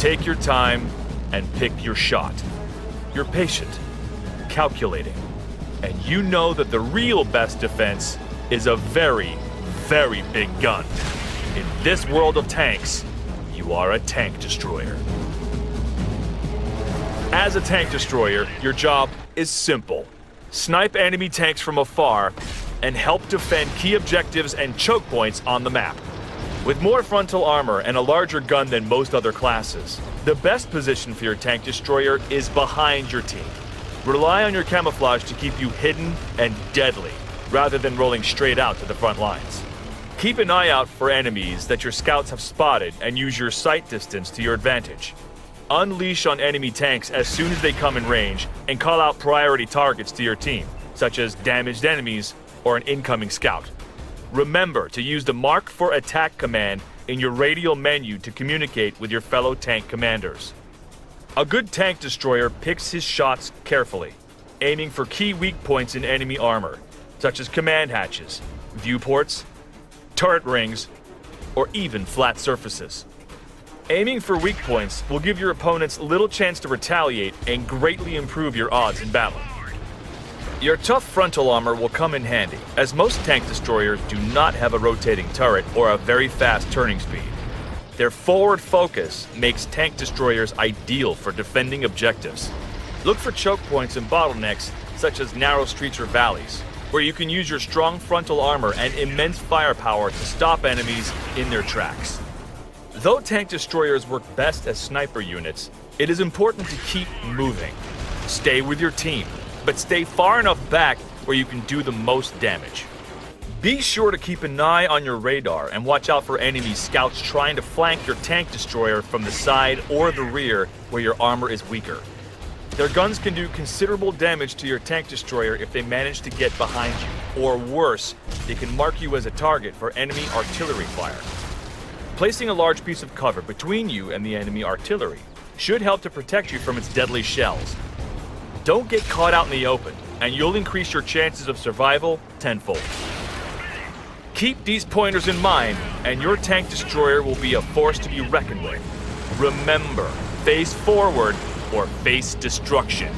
take your time and pick your shot. You're patient, calculating, and you know that the real best defense is a very, very big gun. In this world of tanks, you are a tank destroyer. As a tank destroyer, your job is simple. Snipe enemy tanks from afar and help defend key objectives and choke points on the map. With more frontal armor and a larger gun than most other classes, the best position for your tank destroyer is behind your team. Rely on your camouflage to keep you hidden and deadly, rather than rolling straight out to the front lines. Keep an eye out for enemies that your scouts have spotted and use your sight distance to your advantage. Unleash on enemy tanks as soon as they come in range and call out priority targets to your team, such as damaged enemies or an incoming scout. Remember to use the Mark for Attack command in your radial menu to communicate with your fellow tank commanders. A good tank destroyer picks his shots carefully, aiming for key weak points in enemy armor, such as command hatches, viewports, turret rings, or even flat surfaces. Aiming for weak points will give your opponents little chance to retaliate and greatly improve your odds in battle. Your tough frontal armor will come in handy, as most tank destroyers do not have a rotating turret or a very fast turning speed. Their forward focus makes tank destroyers ideal for defending objectives. Look for choke points and bottlenecks, such as narrow streets or valleys, where you can use your strong frontal armor and immense firepower to stop enemies in their tracks. Though tank destroyers work best as sniper units, it is important to keep moving. Stay with your team, but stay far enough back where you can do the most damage. Be sure to keep an eye on your radar and watch out for enemy scouts trying to flank your tank destroyer from the side or the rear where your armor is weaker. Their guns can do considerable damage to your tank destroyer if they manage to get behind you, or worse, they can mark you as a target for enemy artillery fire. Placing a large piece of cover between you and the enemy artillery should help to protect you from its deadly shells. Don't get caught out in the open, and you'll increase your chances of survival tenfold. Keep these pointers in mind, and your tank destroyer will be a force to be reckoned with. Remember, face forward or face destruction.